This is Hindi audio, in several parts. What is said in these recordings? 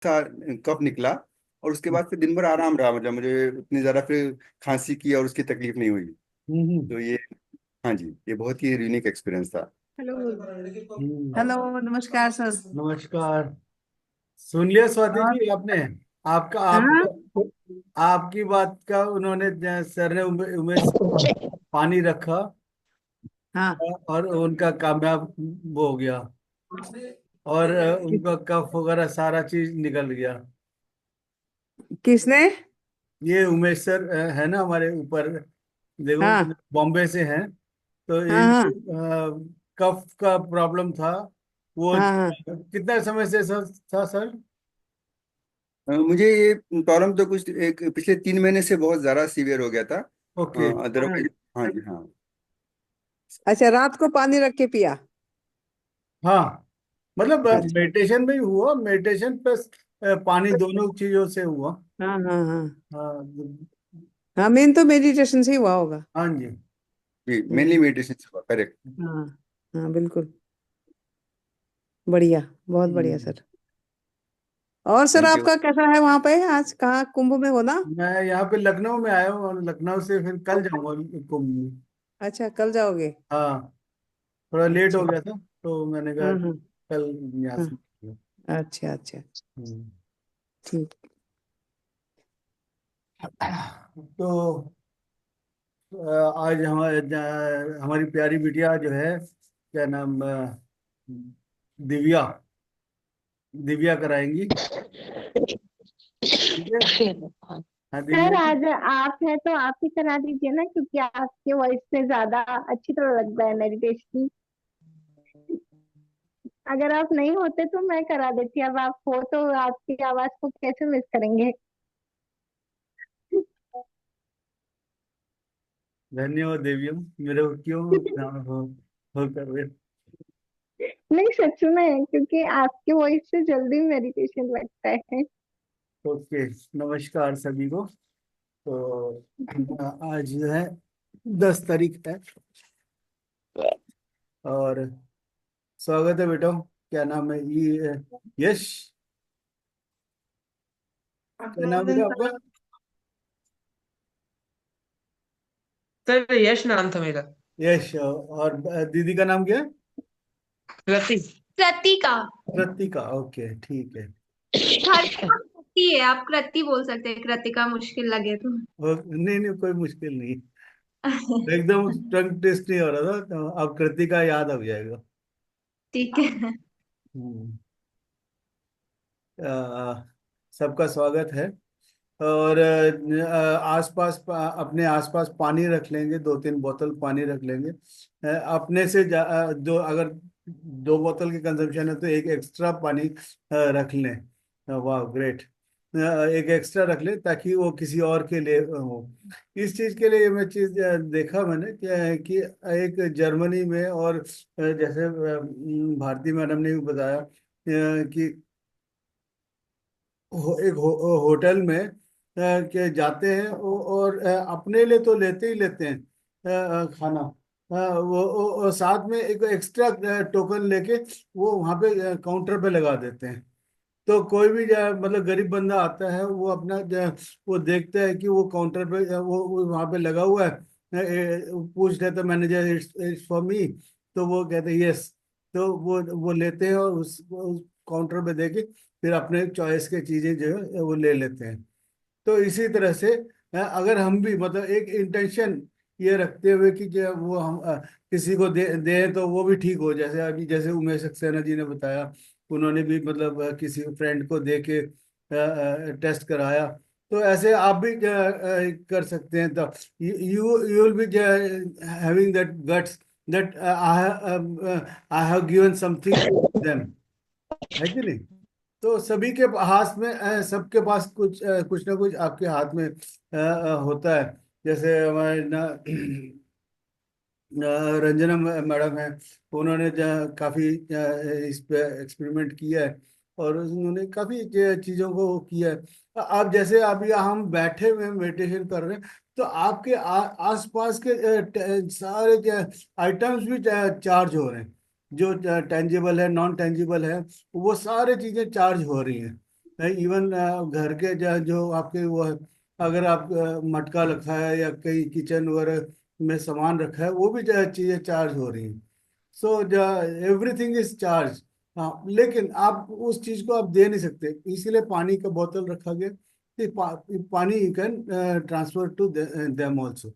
सा कफ निकला। और उसके बाद फिर दिन भर आराम रहा, मतलब मुझे उतनी ज्यादा फिर खांसी की और उसकी तकलीफ नहीं हुई। हम्म। तो ये, हाँ जी, ये बहुत ही यूनिक एक्सपीरियंस था। हेलो। हम्म। हेलो, नमस्कार सर। नमस्कार। सुन लिया स्वाति और जी आपने? आपका हाँ आपका आपकी बात का उन्होंने सर ने उमेश पानी रखा हाँ। और उनका कामयाब वो हो गया। और उनका कफ वगैरह सारा चीज निकल गया। किसने? ये उमेश सर है ना हमारे ऊपर, देखो हाँ बॉम्बे से हैं। तो हाँ हाँ कफ का प्रॉब्लम था वो। हाँ हाँ। कितना समय से सर था सर? मुझे ये प्रॉब्लम तो कुछ एक पिछले 3 महीने से बहुत ज्यादा सीवियर हो गया था। ओके। हाँ। अदरवाइज, हाँ जी, हाँ। अच्छा, रात को पानी रख के पिया? हाँ, मतलब अच्छा। मेडिटेशन में ही हुआ, मेडिटेशन प्लस पानी दोनों चीजों से हुआ। हाँ हाँ हाँ। हाँ। हाँ, मेन तो मेडिटेशन से ही हुआ होगा। हाँ जी। जी, मेनली हम्म। मेडिटेशन से हुआ, करेक्ट। हाँ हाँ, बिल्कुल। बढ़िया, बहुत बढ़िया हम्म। सर। और सर, थैंक यू। आपका कैसा है वहां पे? आज कहाँ कुंभ में हो ना? मैं यहाँ पे लखनऊ में आया हूँ और लखनऊ से फिर कल जाऊंगा कुंभ में। अच्छा, कल जाओगे? हाँ, थोड़ा लेट हो अच्छा। गया था तो मैंने कहा हाँ कल यहाँ हाँ। से। अच्छा अच्छा। हम्म। ठीक। तो आज हमारी प्यारी बिटिया जो है, क्या नाम, दिव्या, दिव्या कराएंगी। ठीक है। हाँ सर दिव्या जी। आज आप है तो आप ही करा दीजिए ना, क्योंकि आपके वॉइस से ज्यादा अच्छी तरह लगता है मेडिटेशन। अगर आप नहीं होते तो मैं करा देती, अब आप हो तो आपकी आवाज को कैसे मिस करेंगे। धन्यवाद दिव्या, मेरे को क्यों हो कर रहे। नहीं, सच में, क्योंकि आपके वॉइस से जल्दी मेडिटेशन लगता है। ओके, नमस्कार सभी को। तो आज जो है 10 तारीख है और स्वागत है बेटा। क्या नाम है ये? यश, क्या नाम है अभिनंदन बेटा सर। आपका? सर यश नाम था मेरा। यश, और दीदी का नाम क्या है? रति। कृतिका। कृतिका। ओके, ठीक है। हर नाम कृति है, आप कृति बोल सकते हैं, कृतिका मुश्किल लगे तो। नहीं नहीं, कोई मुश्किल नहीं। एकदम टंग टेस्ट नहीं हो रहा था तो अब कृतिका याद आ जाएगा। ठीक है। हम्म। अ, सबका स्वागत है। और आसपास अपने आसपास पानी रख लेंगे, 2-3 बोतल पानी रख लेंगे। अपने से दो, अगर 2 बोतल की कंजम्पशन है तो एक एक्स्ट्रा पानी रख लें। वाह, ग्रेट। एक एक्स्ट्रा रख लें ताकि वो किसी और के लिए हो। इस चीज के लिए मैं चीज देखा मैंने क्या है कि एक जर्मनी में और जैसे भारती मैडम ने भी बताया कि एक होटल में के जाते हैं और अपने लिए तो लेते ही लेते हैं खाना। वो साथ में एक एक्स्ट्रा टोकन लेके वो वहाँ पे काउंटर पे लगा देते हैं। तो कोई भी मतलब गरीब बंदा आता है वो अपना वो देखता है कि वो काउंटर पे वो वहाँ पे लगा हुआ है। पूछ लेता मैनेजर, इट्स फॉर मी। तो वो कहते हैं यस। तो वो लेते हैं और उस काउंटर पे देके फिर अपने चॉइस के चीजें जो है वो ले लेते हैं। तो इसी तरह से अगर हम भी मतलब एक इंटेंशन ये रखते हुए कि जो वो हम किसी को दे दें तो वो भी ठीक हो, जैसे अभी जैसे उमेश सक्सेना जी ने बताया, उन्होंने भी मतलब किसी फ्रेंड को दे के टेस्ट कराया। तो ऐसे आप भी कर सकते हैं। तो you you will be having that guts that I have given something to them, है कि नहीं? तो सभी के हाथ में सबके पास कुछ ना कुछ आपके हाथ में होता है। जैसे हमारे ना रंजना मैडम है, उन्होंने काफी इस पे एक्सपेरिमेंट किया है और उन्होंने काफी चीजों को किया है। आप जैसे आप यहाँ हम बैठे हुए मेडिटेशन कर रहे हैं तो आपके आसपास के सारे आइटम्स भी चार्ज हो रहे हैं। जो टेंजिबल है, नॉन टेंजिबल है, वो सारे चीजें चार्ज हो रही हैं। इवन घर के जो आपके वो है, अगर आप मटका रखा है या कहीं किचन वगैरह में सामान रखा है, वो भी चीजें चार्ज हो रही हैं। So everything is charge. हाँ, लेकिन आप उस चीज को आप दे नहीं सकते, इसीलिए पानी का बोतल रखा गया कि पानी you can transfer to them also.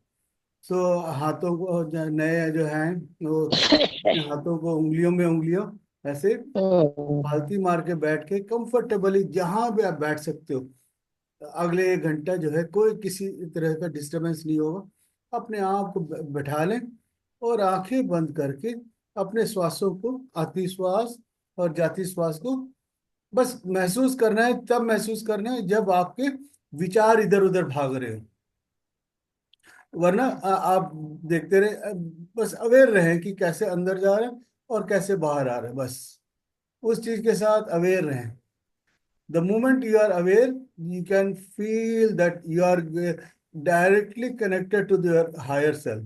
So हाथों को नए जो हैं वो हाथों को उंगलियों में उंगलियों ऐसे पालती मार के बैठ के कंफर्टेबली जहां भी आप बैठ सकते हो, अगले 1 घंटा जो है कोई किसी तरह का डिस्टरबेंस नहीं होगा। अपने आप को बैठा लें और आंखें बंद करके अपने श्वासों को, आती श्वास और जाती श्वास को बस महसूस करना है। तब महसूस करना है जब आपके विचार इधर उधर भाग रहे हो, वरना आप देखते रहे, बस अवेयर रहें कि कैसे अंदर जा रहे हैं और कैसे बाहर आ रहे हैं, बस उस चीज के साथ अवेयर रहें। The moment you are aware, you can feel that you are directly connected to your higher self.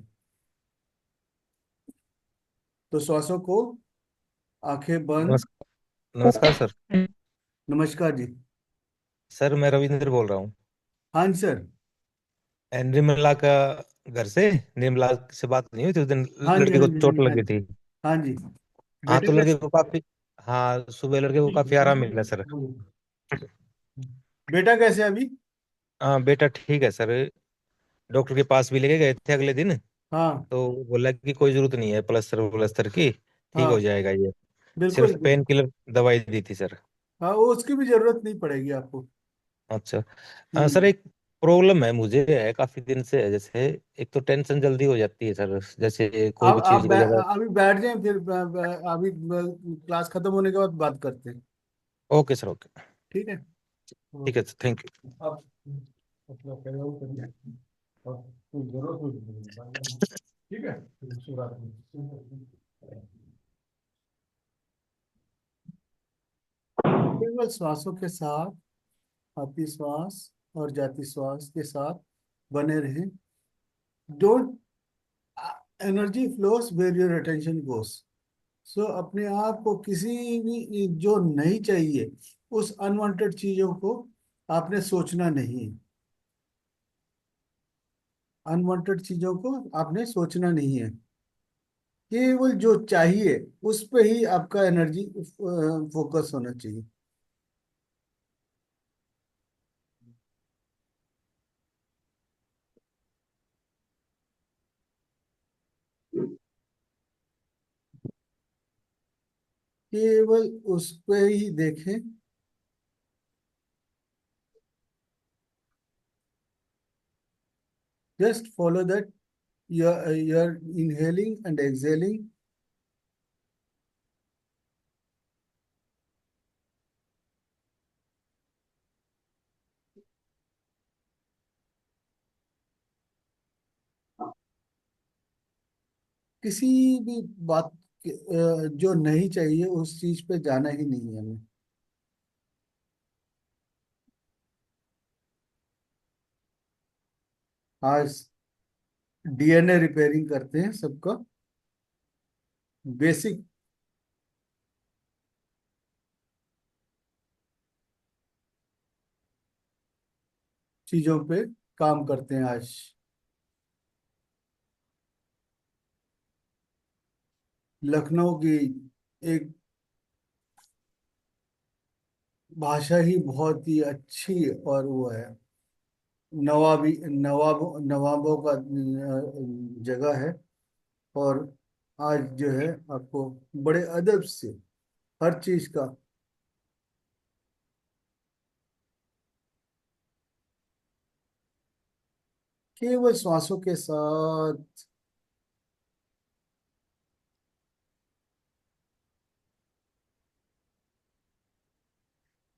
तो श्वासों को, आंखें बंद। नमस्कार। नमस्कार सर। नमस्कार जी। सर मैं रविंद्र बोल रहा हूँ, हाँ जी सर। निर्मला का घर से। निर्मला से बात नहीं हुई थी उस दिन, हाँ जी, लड़के हाँ को जी, हाँ चोट जी, हाँ लगी जी। थी। हाँ जी, हाँ बेटे तो लड़के कैसे? को काफी, हाँ सुबह लड़के को काफी आराम मिला सर। बेटा कैसे है अभी? हाँ बेटा ठीक है सर। डॉक्टर के पास भी लेके गए थे अगले दिन, हाँ, तो बोला कि कोई जरूरत नहीं है प्लस्तर व्लस्तर की, ठीक हो हाँ, जाएगा ये। बिल्कुल। सिर्फ पेन किलर दवाई दी थी सर। हाँ, वो उसकी भी जरूरत नहीं पड़ेगी आपको। अच्छा। हाँ सर, हम्म। एक प्रॉब्लम है मुझे, है काफी दिन से है। जैसे एक तो टेंशन जल्दी हो जाती है सर, जैसे कोई भी आप चीज को ज्यादा। अभी बैठ जाएं, फिर अभी क्लास खत्म होने के बाद बात करते हैं। Okay sir, okay. ठीक है। ठीक है सर, थैंक यू। अब अपना प्रयोग करिए और कुछ जरूरत हो तो ठीक है। शुभ रात्रि। केवल श्वासों के साथ, आती श्वास और जाती श्वास के साथ बने रहें। Don't, energy flows where your attention goes. So अपने आप को किसी भी जो नहीं चाहिए, उस अनवांटेड चीजों को आपने सोचना नहीं। अनवांटेड चीजों को आपने सोचना नहीं है। केवल जो चाहिए उस पे ही आपका एनर्जी फोकस होना चाहिए। केवल उस पे ही देखें। Just follow that, you're inhaling and exhaling. किसी भी बात जो नहीं चाहिए उस चीज पे जाना ही नहीं है हमें। आज डीएनए रिपेयरिंग करते हैं सबका, बेसिक चीजों पे काम करते हैं आज। लखनऊ की एक भाषा ही बहुत ही अच्छी और वो है, नवाबी, नवाबों का जगह है। और आज जो है आपको बड़े अदब से हर चीज का केवल श्वासों के साथ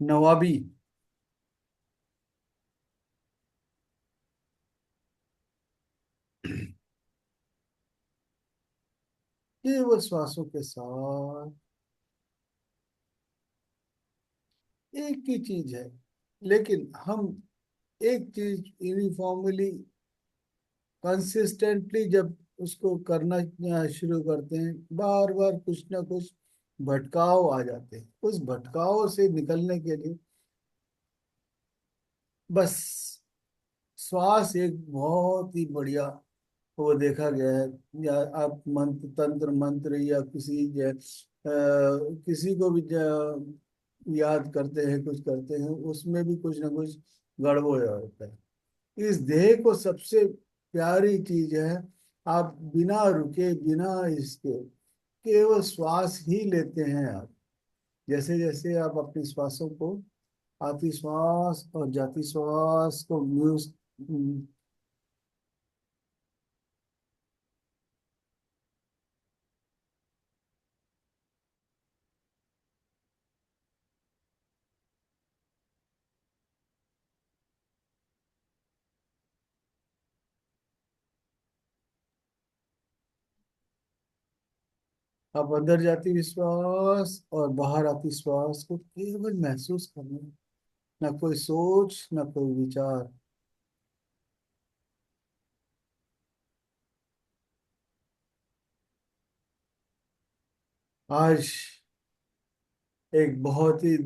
नवाबी, केवल श्वासों के साथ एक ही चीज है। लेकिन हम एक चीज यूनिफॉर्मली कंसिस्टेंटली जब उसको करना शुरू करते हैं, बार बार कुछ ना कुछ भटकाव आ जाते हैं। उस भटकाव से निकलने के लिए बस श्वास एक बहुत ही बढ़िया वो देखा गया है। या आप मंत्र तंत्र मंत्र या किसी को भी याद करते हैं, कुछ करते हैं, उसमें भी कुछ ना कुछ गड़बड़ होता है। इस देह को सबसे प्यारी चीज है, आप बिना रुके बिना इसके केवल श्वास ही लेते हैं आप। जैसे जैसे आप अपने श्वासों को, आती श्वास और जाती श्वास को म्यूज आप अंदर जाती विश्वास और बाहर आती श्वास को केवल महसूस करना, ना कोई सोच ना कोई विचार। आज एक बहुत ही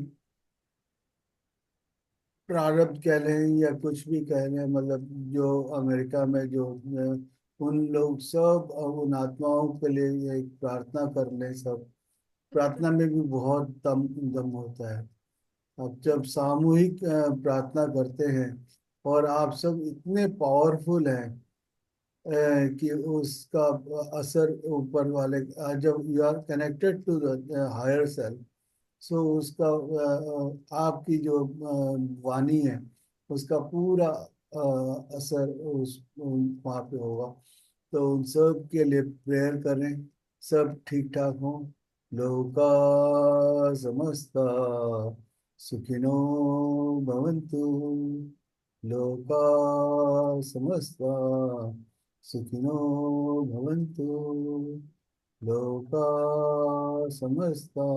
प्रारब्ध कह लें या कुछ भी कह लें, मतलब जो अमेरिका में जो उन लोग सब उन आत्माओं के लिए एक प्रार्थना कर लें सब। प्रार्थना में भी बहुत दम दम होता है। अब जब सामूहिक प्रार्थना करते हैं और आप सब इतने पावरफुल हैं कि उसका असर ऊपर वाले जब you are connected to the higher self, so उसका आपकी जो वाणी है उसका पूरा असर उस वहाँ पे होगा। तो उन सब के लिए प्रेयर करें, सब ठीक ठाक हो। लोका समस्ता सुखिनो भवन्तु। लोका समस्ता सुखिनो भवन्तु। लोका समस्ता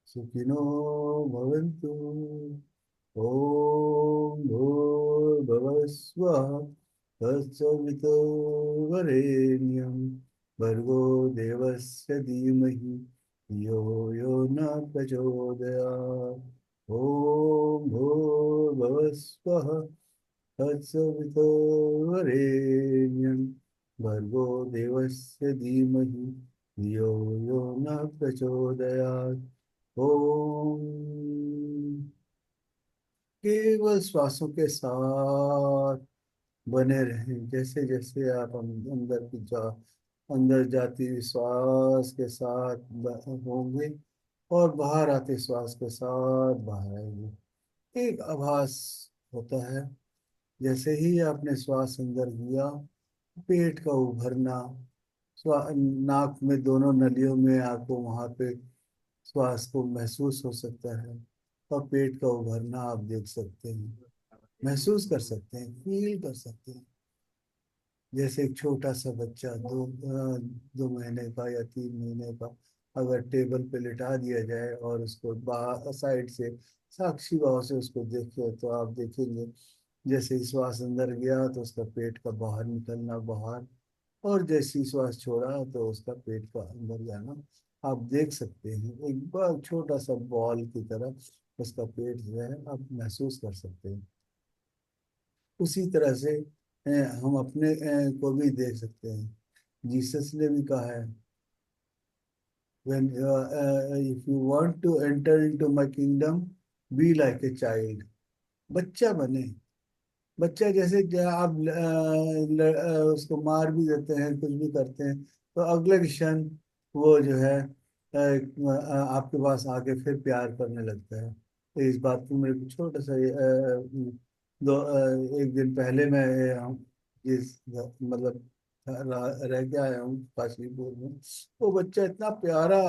सुखिनो भवन्तु। ॐ भूर्भुवः स्वः तत्सवितुर्वरेण्यं भर्गो देवस्य धीमहि धियो यो न प्रचोदयात्। ॐ भूर्भुवः स्वः तत्सवितुर्वरेण्यं भर्गो देवस्य धीमहि धियो यो न प्रचोदयात्। ओम केवल श्वासों के साथ बने रहें। जैसे जैसे आप अंदर जाती हुई श्वास के साथ होंगे और बाहर आते श्वास के साथ बाहर आएंगे, एक आभास होता है। जैसे ही आपने श्वास अंदर लिया, पेट का उभरना, नाक में दोनों नलियों में आपको वहां पे श्वास को महसूस हो सकता है और पेट का उभरना आप देख सकते हैं, महसूस कर सकते हैं, फील कर सकते हैं। जैसे एक छोटा सा बच्चा 2 महीने का या 3 महीने का अगर टेबल पे लिटा दिया जाए और उसको बाहर साइड से साक्षी भाव से उसको देखे, तो आप देखेंगे जैसे ही श्वास अंदर गया तो उसका पेट का बाहर निकलना बाहर, और जैसे ही श्वास छोड़ा तो उसका पेट का अंदर जाना आप देख सकते हैं। एक बार छोटा सा बॉल की तरह उसका पेट जो है आप महसूस कर सकते हैं। उसी तरह से हम अपने को भी देख सकते हैं। जीसस ने भी कहा है, when if you want to enter into my kingdom, be like a child। बच्चा बने। बच्चा जैसे आप उसको मार भी देते हैं, कुछ भी करते हैं, तो अगले क्षण वो जो है आपके पास आके फिर प्यार करने लगता है। तो इस बात को मेरे को छोटा सा एक दिन पहले मैं इस मतलब रह के आया हूँ काशीपुर में। वो बच्चा इतना प्यारा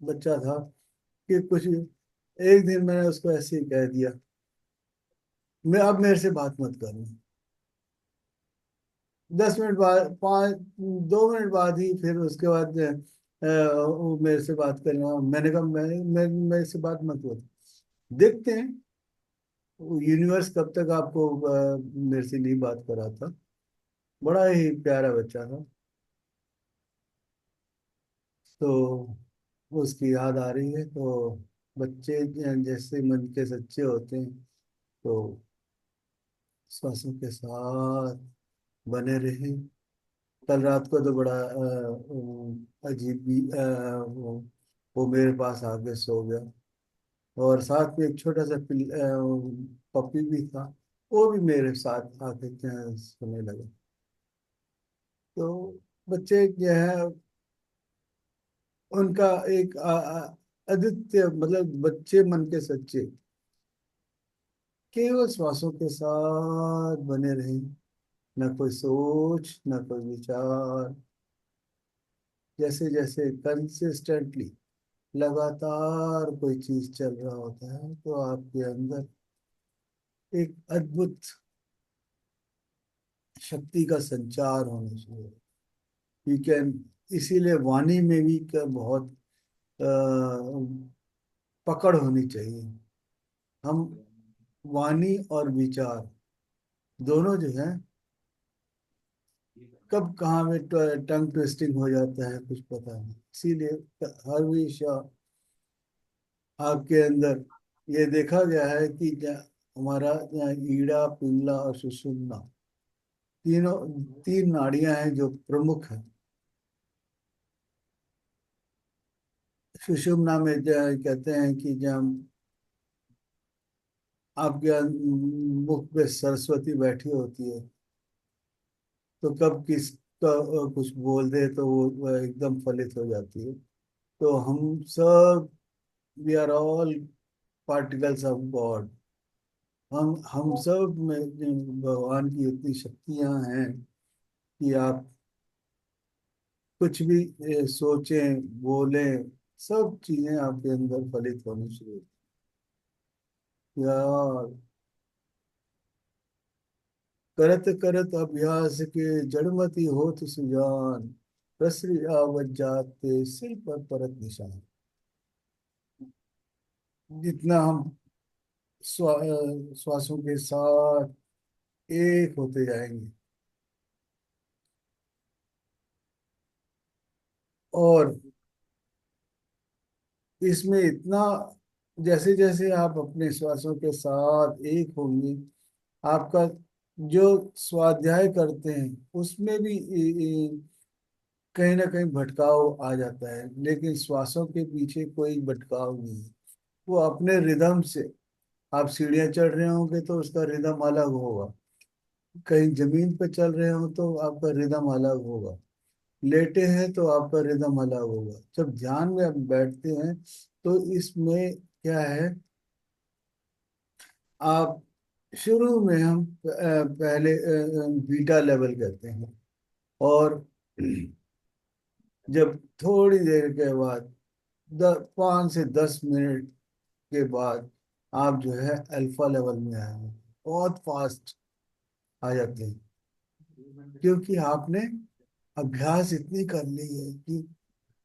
बच्चा था कि कुछ एक दिन मैंने उसको ऐसे ही कह दिया, मैं अब मेरे से बात मत करना। 10 मिनट बाद 2 मिनट बाद ही फिर उसके बाद वो मेरे से बात करना। मैंने कहा मैं मेरे से बात मत करो। देखते हैं यूनिवर्स कब तक आपको मेरे से नहीं बात कराता। बड़ा ही प्यारा बच्चा था। तो उसकी याद आ रही है। तो बच्चे जैसे मन के सच्चे होते हैं, तो श्वासों के साथ बने रहें। कल रात को तो बड़ा अजीब भी वो मेरे पास आके सो गया, और साथ में एक छोटा सा पपी भी था, वो भी मेरे साथ आके सोने लगा। तो बच्चे जो है उनका एक अद्वितीय, मतलब बच्चे मन के सच्चे, केवल श्वासों के साथ बने रहें। न कोई सोच, न कोई विचार। जैसे जैसे कंसिस्टेंटली लगातार कोई चीज चल रहा होता है तो आपके अंदर एक अद्भुत शक्ति का संचार होना चाहिए। यू कैन, इसीलिए वाणी में भी बहुत अ, पकड़ होनी चाहिए। हम वाणी और विचार दोनों जो है, कब कहाँ में टंग ट्विस्टिंग हो जाता है कुछ पता नहीं। इसीलिए हमेशा आपके अंदर ये देखा गया है कि हमारा ईड़ा, पिंगला और सुषुम्ना, तीनों, तीन नाड़ियां हैं जो प्रमुख हैं। सुषुम्ना में जो कहते हैं कि जब आपके मुख पे सरस्वती बैठी होती है तो कब किस का कुछ बोल दे तो वो एकदम फलित हो जाती है। तो हम सब, we are all particles of God. हम सब में भगवान की इतनी शक्तियां हैं कि आप कुछ भी सोचें, बोलें, सब चीजें आपके अंदर फलित होनी शुरू होती हैं। यार, करत करत अभ्यास के जड़मति होत सुजान, प्रसरी आवत जाते सिर पर परत निशान। जितना हम श्वासों के साथ एक होते जाएंगे, और इसमें इतना, जैसे जैसे आप अपने श्वासों के साथ एक होंगे, आपका जो स्वाध्याय करते हैं उसमें भी कहीं ना कहीं भटकाव आ जाता है, लेकिन श्वासों के पीछे कोई भटकाव नहीं है। वो अपने रिदम से, आप सीढ़ियाँ चढ़ रहे होंगे तो उसका रिदम अलग होगा, कहीं जमीन पे चल रहे हो तो आपका रिदम अलग होगा, लेटे हैं तो आपका रिदम अलग होगा। जब ध्यान में आप बैठते हैं तो इसमें क्या है, आप शुरू में हम पहले बीटा लेवल कहते हैं, और जब थोड़ी देर के बाद 5 से 10 मिनट के बाद आप जो है अल्फा लेवल में आए, बहुत फास्ट आ जाते हैं, क्योंकि आपने अभ्यास इतनी कर ली है कि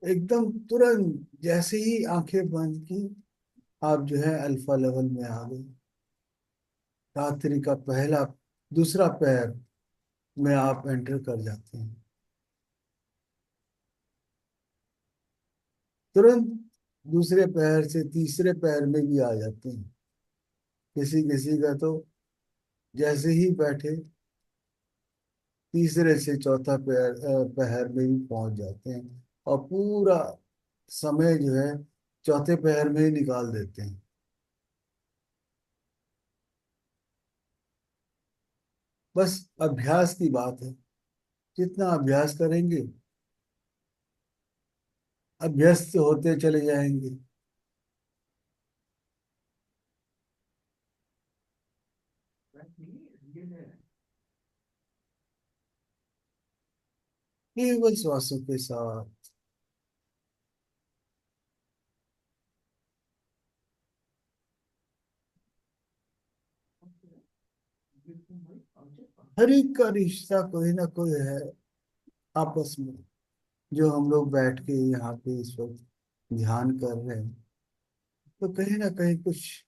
एकदम तुरंत जैसे ही आंखें बंद की आप जो है अल्फा लेवल में आ गए। रात्रि का पहला, दूसरा पैर में आप एंटर कर जाते हैं, तुरंत दूसरे पैर से तीसरे पैर में भी आ जाते हैं। किसी किसी का तो जैसे ही बैठे तीसरे से चौथा पैर में भी पहुंच जाते हैं, और पूरा समय जो है चौथे पैर में ही निकाल देते हैं। बस अभ्यास की बात है, जितना अभ्यास करेंगे अभ्यस्त होते चले जाएंगे। केवल श्वासों के साथ हर एक का रिश्ता कोई ना कोई है आपस में। जो हम लोग बैठ के यहाँ पे इस वक्त ध्यान कर रहे हैं तो कहीं ना कहीं कुछ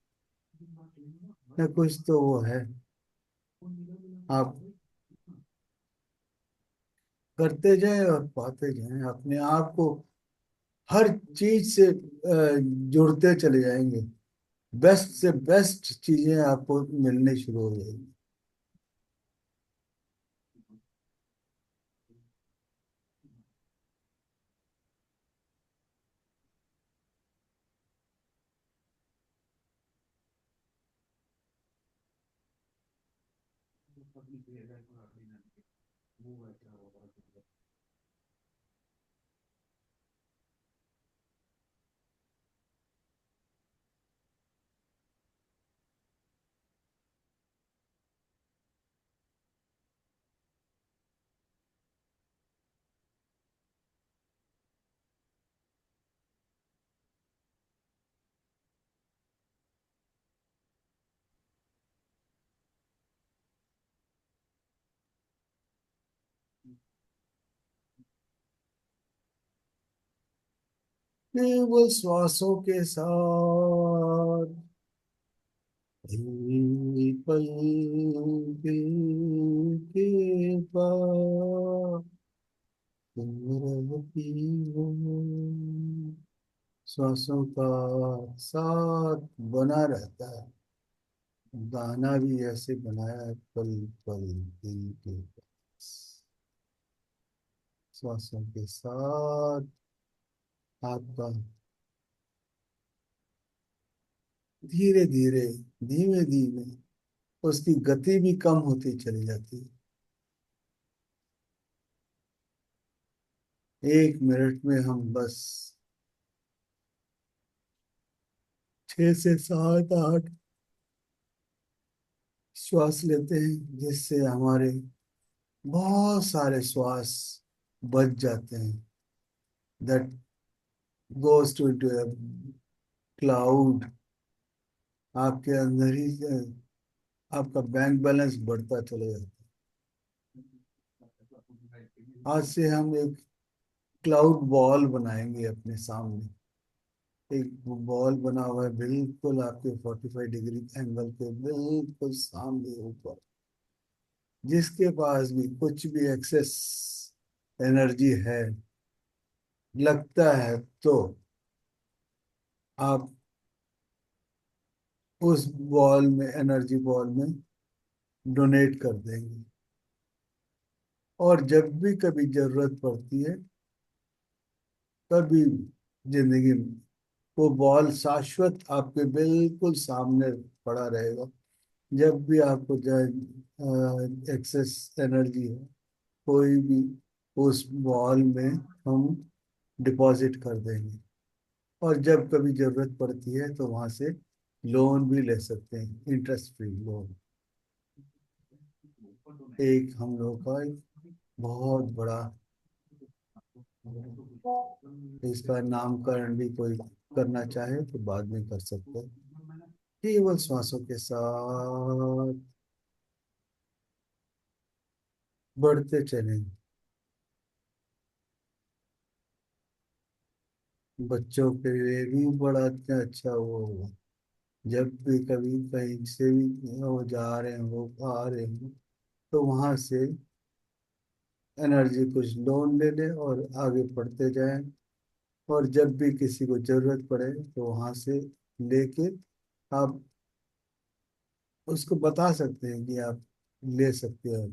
ना कुछ तो वो है। आप करते जाएं और पाते जाएं, अपने आप को हर चीज से जुड़ते चले जाएंगे। बेस्ट से बेस्ट चीजें आपको मिलने शुरू हो जाएंगी। केवल श्वासों के साथ ही पल दिल के पास तुम रहती हो। श्वासों का साथ बना रहता है। गाना भी ऐसे बनाया है, पल पल दिल के पास, श्वासों के साथ आपका धीरे धीरे, धीमे धीमे उसकी गति भी कम होती चली जाती है। 1 मिनट में हम बस 6 से 7 8 श्वास लेते हैं, जिससे हमारे बहुत सारे श्वास बच जाते हैं। That goes to cloud. आपके अंदर ही से आपका बैंक बैलेंस बढ़ता चले जाता है। आज से हम एक क्लाउड बॉल बनाएंगे अपने सामने। एक बॉल बना हुआ है बिल्कुल आपके 45 डिग्री एंगल के बिल्कुल सामने ऊपर, जिसके पास भी कुछ भी एक्सेस एनर्जी है लगता है, तो आप उस बॉल में, एनर्जी बॉल में डोनेट कर देंगे। और जब भी कभी जरूरत पड़ती है, कभी जिंदगी में, वो बॉल शाश्वत आपके बिल्कुल सामने पड़ा रहेगा। जब भी आपको एक्सेस एनर्जी है, कोई भी, उस बॉल में हम डिपॉजिट कर देंगे। और जब कभी जरूरत पड़ती है तो वहां से लोन भी ले सकते हैं, इंटरेस्ट फ्री लोन। एक हम लोग का एक बहुत बड़ा, इसका नामकरण भी कोई करना चाहे तो बाद में कर सकते हैं। केवल श्वासों के साथ बढ़ते चलें। बच्चों के लिए भी बड़ा अच्छा वो होगा। जब भी कभी कहीं से भी वो जा रहे हो, आ रहे हो, तो वहां से एनर्जी कुछ लोन ले ले और आगे बढ़ते जाएं। और जब भी किसी को जरूरत पड़े तो वहां से लेके आप उसको बता सकते हैं कि आप ले सकते हो।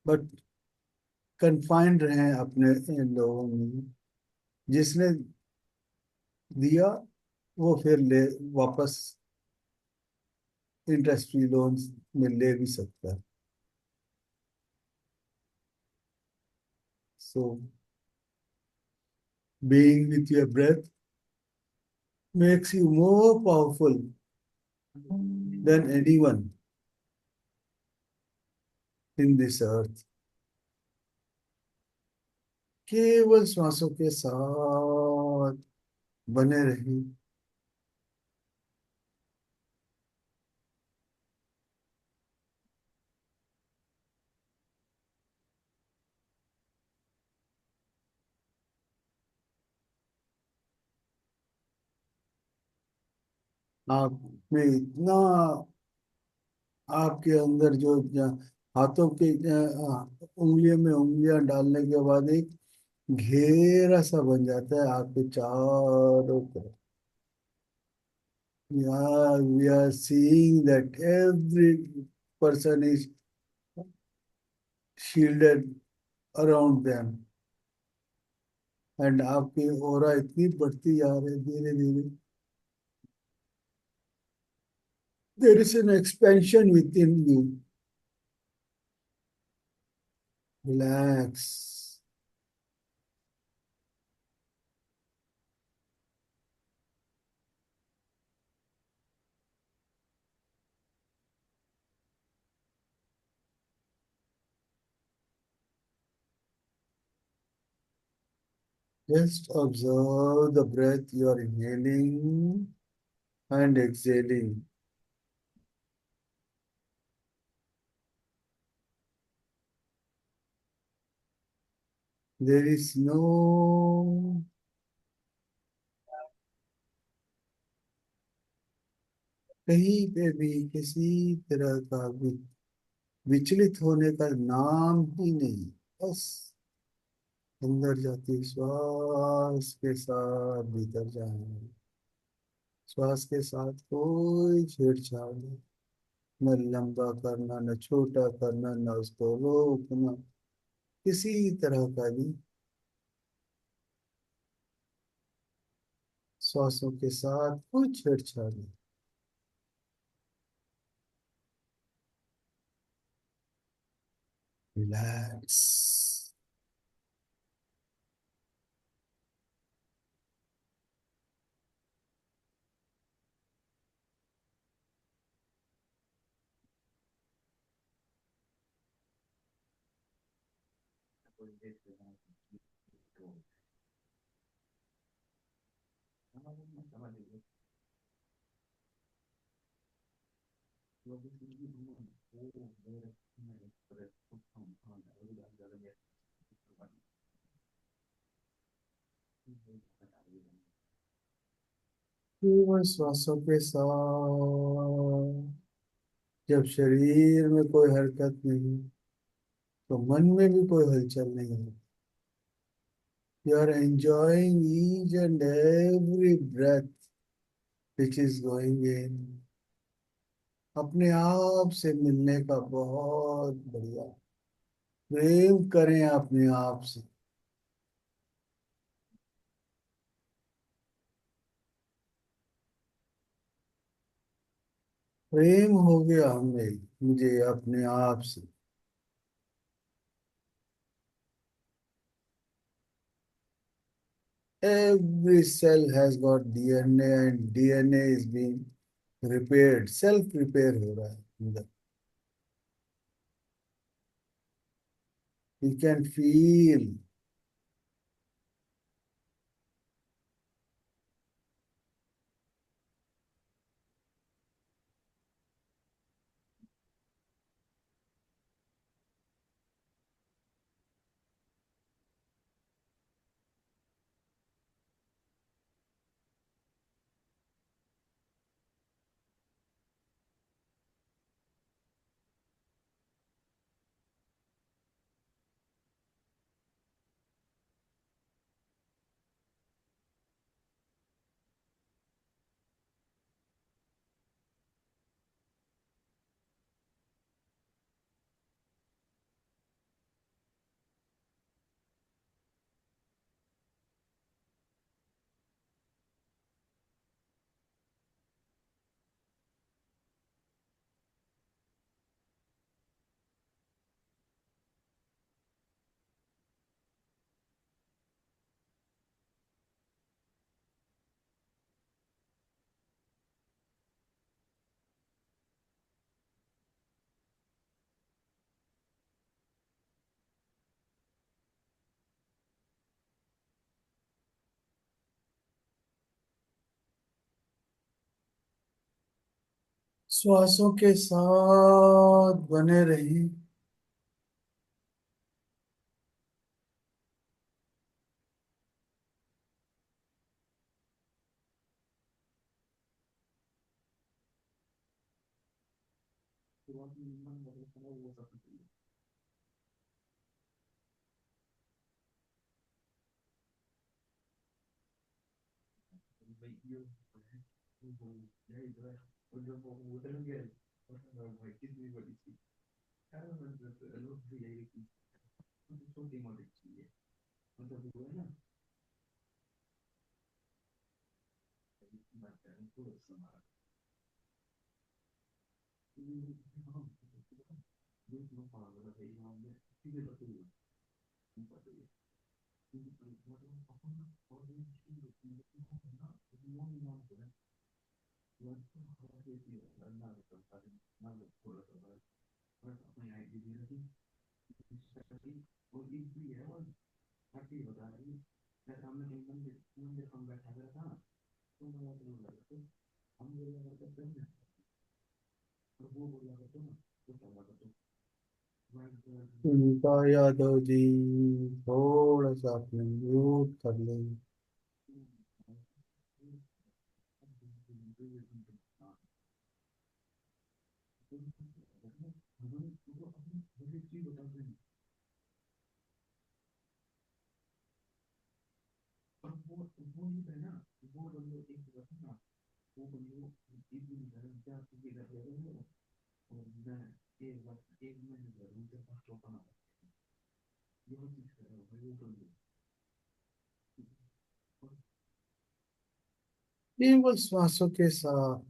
बट कन्फाइंड रहें अपने इन लोगों में। जिसने दिया वो फिर ले वापस इंटरेस्ट फ्री लोन में ले भी सकता है। सो being with your breath makes you more powerful than anyone in this earth. केवल श्वासों के साथ बने रहिए। आप में इतना, आपके अंदर जो हाथों के उंगलियों में उंगलियां डालने के बाद एक घेरा सा बन जाता है आपके चारों तरफ। Yeah, we are seeing that every person is shielded around them, and आपकी ओरा इतनी बढ़ती जा रही है धीरे धीरे। there is an expansion within you. Relax. Just observe the breath you are inhaling and exhaling. There is no कहीं पे भी किसी तरह का विचलित होने का नाम ही नहीं। बस अंदर जाती श्वास के साथ भीतर जाए। श्वास के साथ कोई छेड़छाड़ नहीं, न लंबा करना, न छोटा करना, न उसको रोकना, किसी तरह का भी। श्वासों के साथ कोई छेड़छाड़ नहीं। रिलैक्स। केवल श्वासों के साथ जब शरीर में कोई हरकत नहीं तो मन में भी कोई हलचल नहीं है। You are enjoying each and every breath which is going in. अपने आप से मिलने का बहुत बढ़िया। प्रेम करें अपने आप से। प्रेम हो गया हमें मुझे अपने आप से। Every cell has got DNA and DNA is being repaired, self repair हो रहा है अंदर। You can feel श्वासों के साथ बने रहिए। सुनीता यादव जी, थोड़ा सा अपने म्यूट कर लें। केवल श्वासों के साथ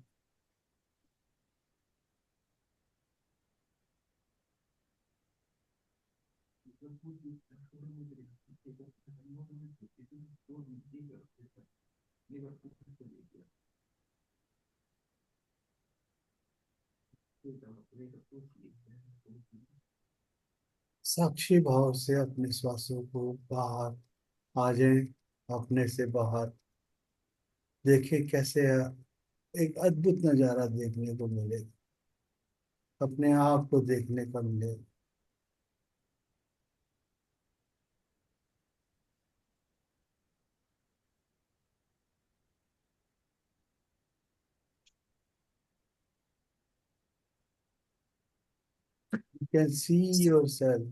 साक्षी भाव से अपने श्वासों को बाहर आ जाए, अपने से बाहर देखें कैसे एक अद्भुत नजारा देखने को मिले, अपने आप को देखने को मिले। You can see yourself,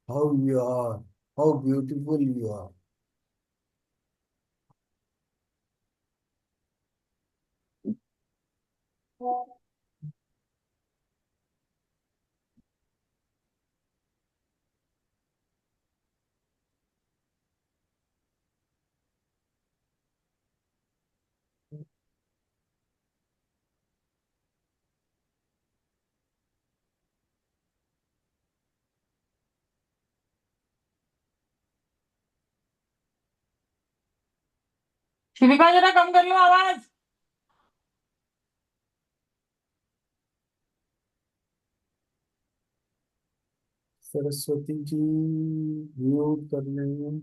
how you are, how beautiful you are. शिविका जरा कम कर लो आवाज। सरस्वती जी म्यूट कर लेंगे।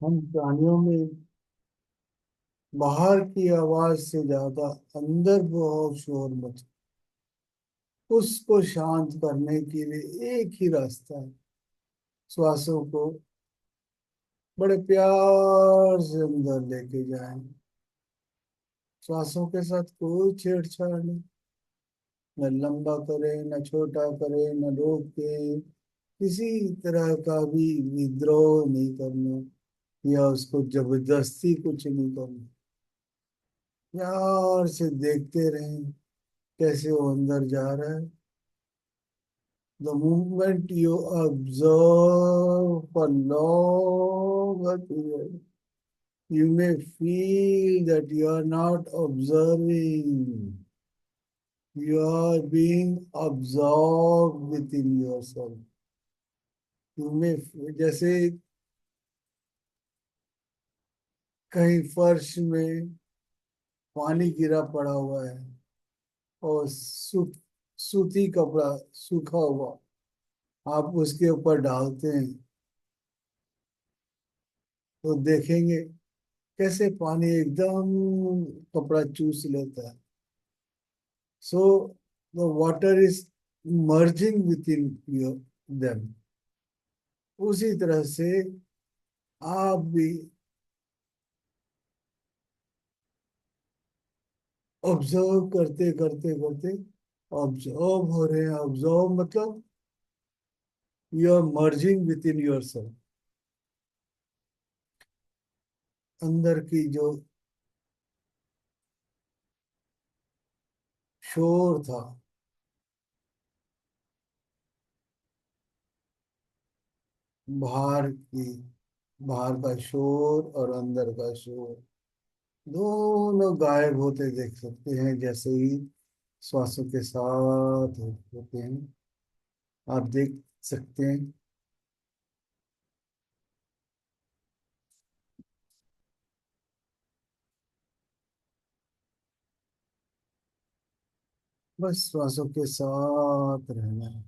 हम प्राणियों में बाहर की आवाज से ज्यादा अंदर बहुत शोर मच, उसको शांत करने के लिए एक ही रास्ता है, श्वासों को बड़े प्यार से अंदर लेके जाएं। श्वासों के साथ कोई छेड़छाड़ नहीं, न लंबा करे न छोटा करे न रोके, किसी तरह का भी विद्रोह नहीं करना या उसको जबरदस्ती कुछ नहीं करना। प्यार से देखते रहें कैसे वो अंदर जा रहा है। The moment you observe for long period, you may feel that you are not observing. You are being absorbed within yourself. You may, जैसे कहीं फर्श में पानी गिरा पड़ा हुआ है और सूती कपड़ा सूखा हुआ आप उसके ऊपर डालते हैं तो देखेंगे कैसे पानी एकदम कपड़ा चूस लेता है। So the water is merging with in your them. उसी तरह से आप भी ऑब्जर्व करते करते करते ऑब्जर्व हो रहे हैं। ऑब्जर्व मतलब you are merging with in your self. अंदर की जो शोर था बाहर की बाहर का शोर और अंदर का शोर दोनों गायब होते देख सकते हैं जैसे ही श्वासों के साथ होते हैं। आप देख सकते हैं बस श्वासों के साथ रहना है।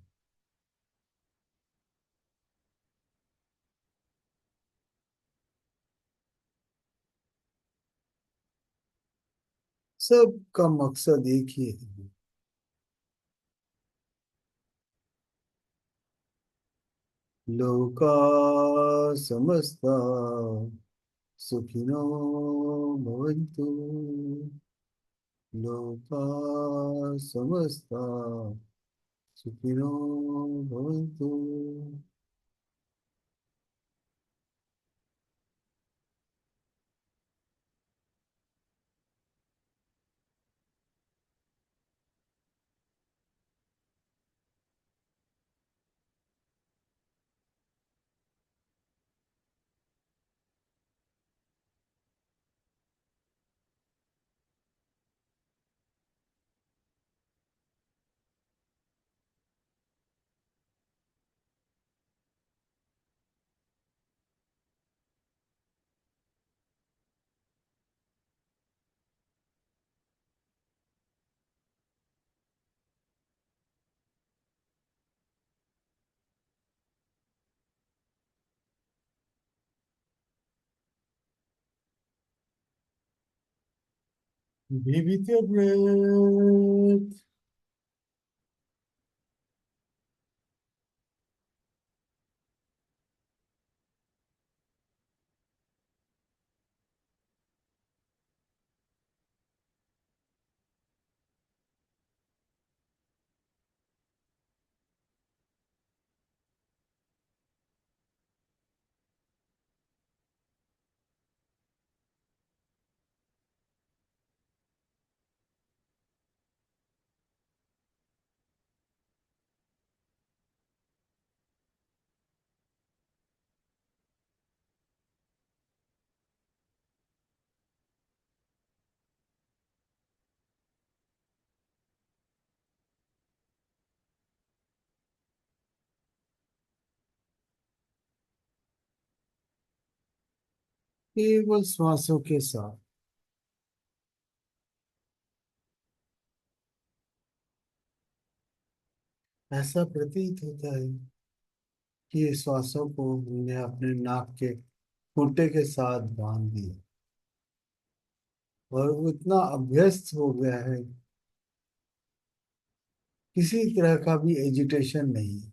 सबका मकसद एक ही है। लोका समस्ता सुखिनो भवन्तु। लोका समस्ता सुखिनो भवन्तु। Vivi your breath. केवल श्वासों के साथ ऐसा प्रतीत होता है कि ये श्वासों को हमने अपने नाक के खूंटे के साथ बांध दिया और वो इतना अभ्यस्त हो गया है किसी तरह का भी एजिटेशन नहीं है।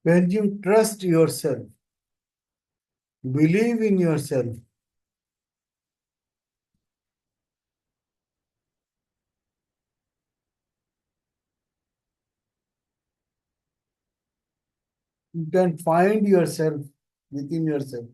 when you trust yourself, believe in yourself, you can find yourself within yourself.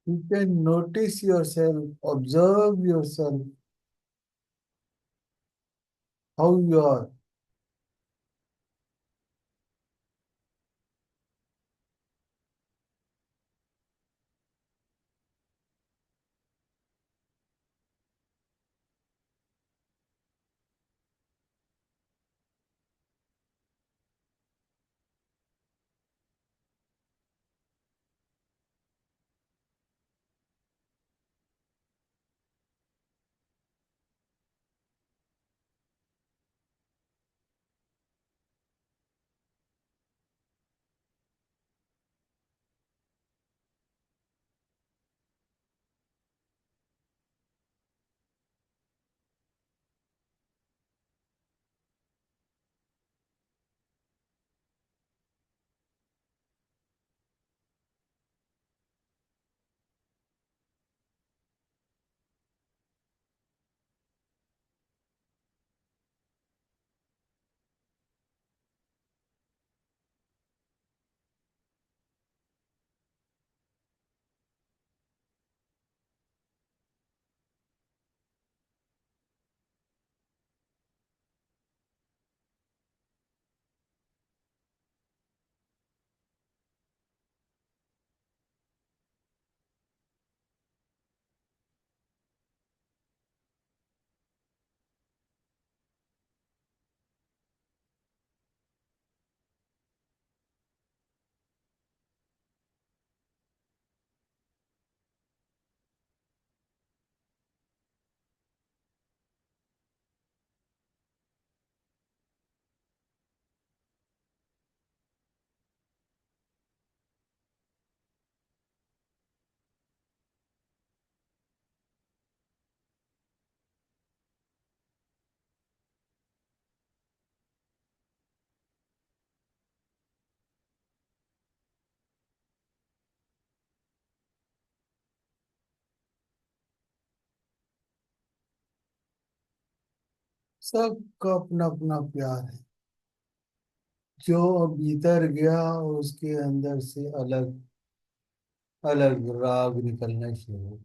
You can notice yourself, observe yourself, how you are. सबका अपना अपना प्यार है। जो भीतर गया उसके अंदर से अलग अलग राग निकलने शुरू।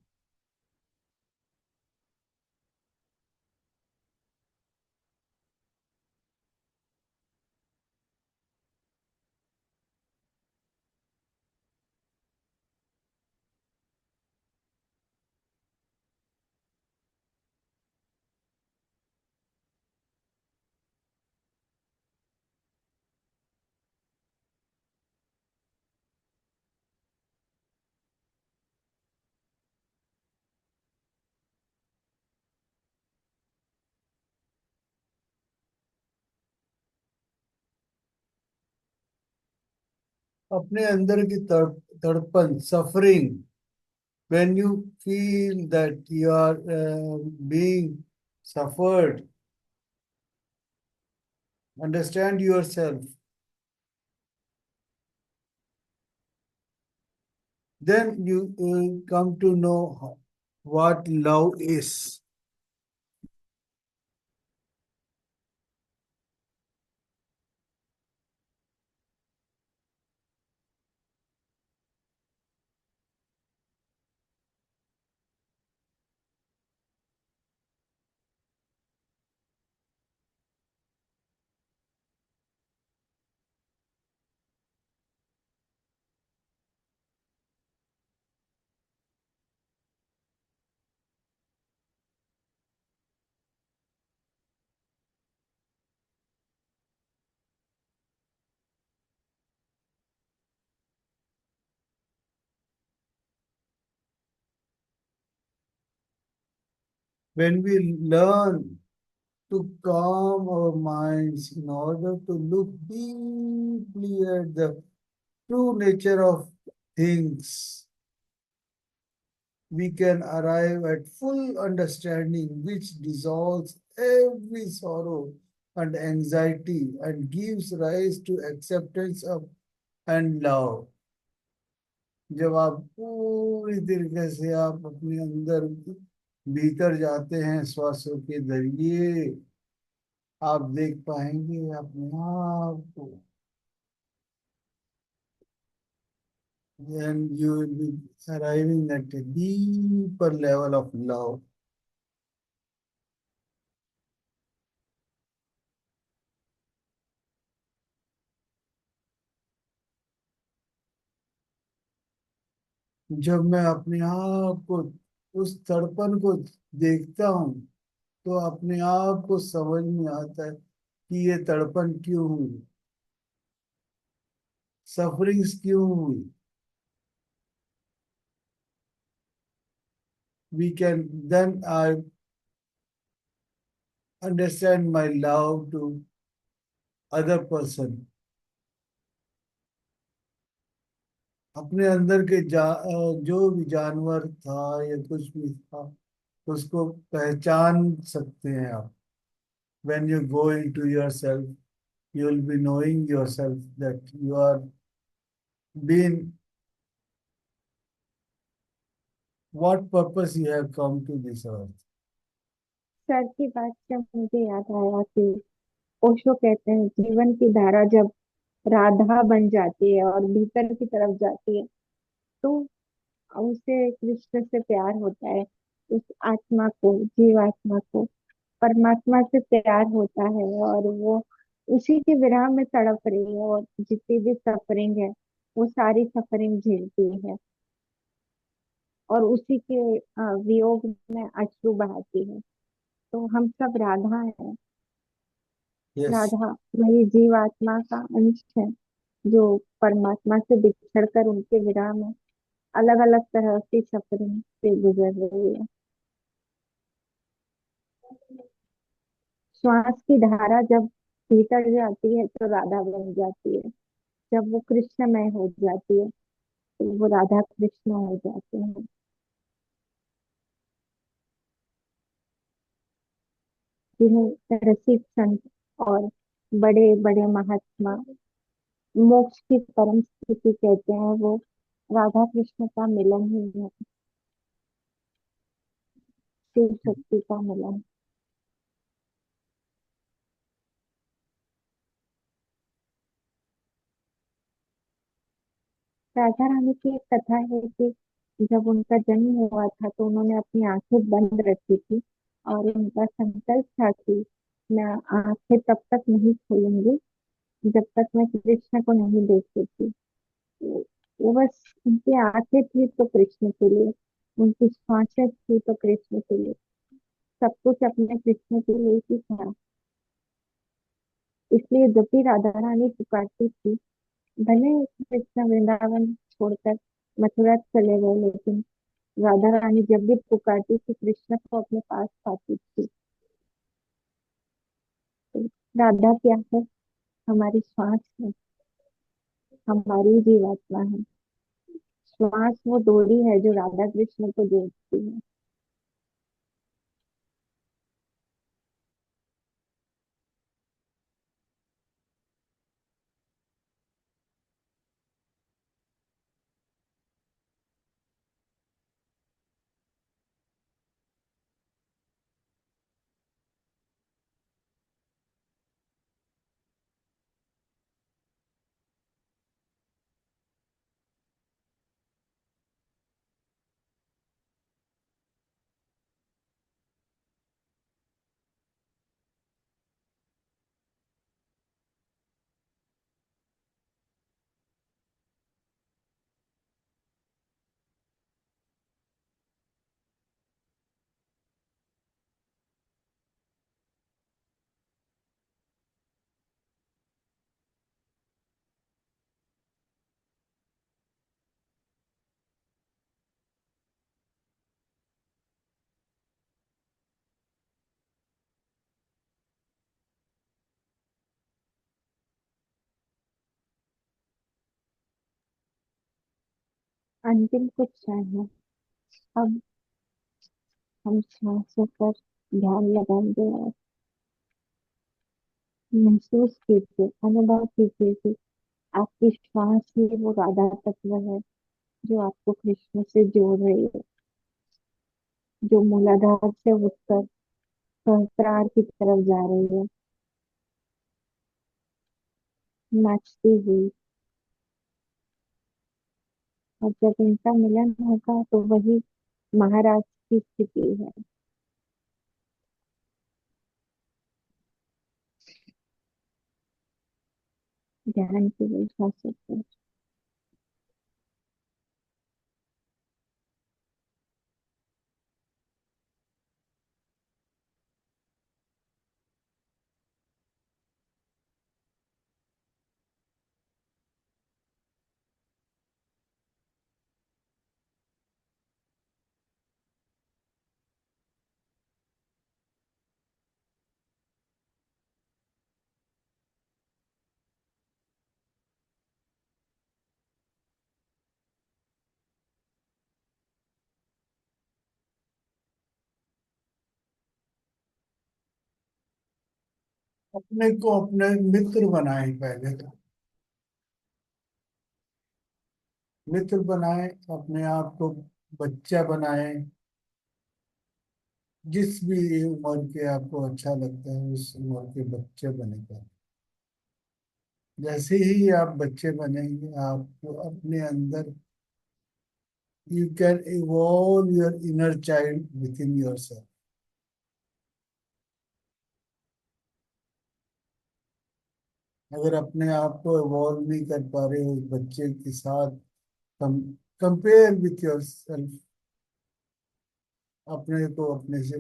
अपने अंदर की तड़पन, suffering, when you feel that you are being suffered, understand yourself, then you come to know what love is. When we learn to calm our minds in order to look deeply at the true nature of things, we can arrive at full understanding which dissolves every sorrow and anxiety and gives rise to acceptance of and love. जब आप पूरी तरीके से आप अपने अंदर भीतर जाते हैं श्वासों के जरिए, आप देख पाएंगे अपने आप को, then you will be arriving at a deeper level of love. जब मैं अपने आप को, उस तड़पन को देखता हूँ, तो अपने आप को समझ में आता है कि ये तड़पन क्यों हुई, सफरिंग्स क्यों हुई. We can then I understand my love to other person. अपने अंदर के जो भी जानवर था या कुछ भी था, उसको पहचान सकते हैं आप. When you go into yourself, you will be knowing yourself that you are being, what purpose you have come to this earth. Sir की बात से मुझे याद आया कि ओशो कहते हैं जीवन की धारा जब राधा बन जाती है और भीतर की तरफ जाती है तो उसे कृष्ण से प्यार होता है, उस आत्मा को, जीवात्मा को परमात्मा से प्यार होता है और वो उसी के विरह में तड़प रही है और जितनी भी सफरिंग है वो सारी सफरिंग झेलती है और उसी के वियोग में अश्रु बहाती है. तो हम सब राधा है. Yes. राधा वही जीवात्मा का अंश है जो परमात्मा से बिछड़ कर उनके विरह में अलग अलग तरह की सफरिंग से गुजर रही है. श्वास की धारा जब भीतर जाती है तो राधा बन जाती है, जब वो कृष्णमय हो जाती है तो वो राधा कृष्ण हो जाते हैं. जिन्हें रसिक संत और बड़े बड़े महात्मा मोक्ष की परम स्थिति कहते हैं, वो राधा कृष्ण का मिलन ही है, शिव शक्ति का मिलन. राधा रानी की एक कथा है कि जब उनका जन्म हुआ था तो उन्होंने अपनी आंखें बंद रखी थी और उनका संकल्प था कि मैं आंखें तब तक नहीं खोलूंगी जब तक मैं कृष्ण को नहीं देख लेती. तो वो बस उनकी आंखें थी तो कृष्ण के लिए, उनकी सांसें थी तो कृष्ण के लिए, सब कुछ अपने कृष्ण के लिए ही था. इसलिए जब भी राधा रानी पुकारती थी, भले कृष्ण वृंदावन छोड़कर मथुरा चले गए, लेकिन राधा रानी जब भी पुकारती थी कृष्ण को अपने पास पाती थी. तो राधा क्या है? हमारी श्वास है. हमारी जीवात्मा है। श्वास वो डोरी है जो राधा कृष्ण को जोड़ती है। अंतिम कुछ क्षण है। अब हम सांसों पर ध्यान लगाएंगे और महसूस कीजिए, अनुभव कीजिए कि आपकी श्वास ही वो राधा तत्व है जो आपको कृष्ण से जोड़ रही है, जो मूलाधार से उठकर सहस्त्रार की तरफ जा रही है, नाचती हुई। और जब इनका मिलन होगा तो वही महाराज की स्थिति है। ध्यान की वही सांसों पर। अपने को अपने मित्र बनाए, पहले तो मित्र बनाए, अपने आप को बच्चा बनाए। जिस भी उम्र के आपको अच्छा लगता है उस उम्र के बच्चे बनेगा। जैसे ही आप बच्चे बनेंगे आपको अपने अंदर you can evolve your inner child with in your self. अगर अपने आप को इवॉल्व नहीं कर पा रहे उस बच्चे के साथ, कम कंपेयर विथ योर सेल्फ, अपने को अपने से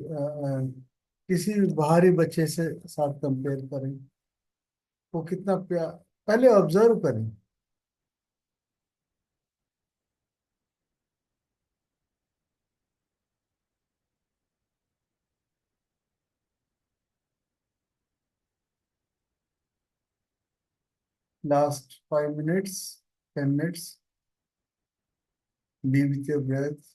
किसी भी बाहरी बच्चे से साथ कंपेयर करें, वो कितना प्यार, पहले ऑब्जर्व करें। Last 5 minutes, 10 minutes, be with your breath.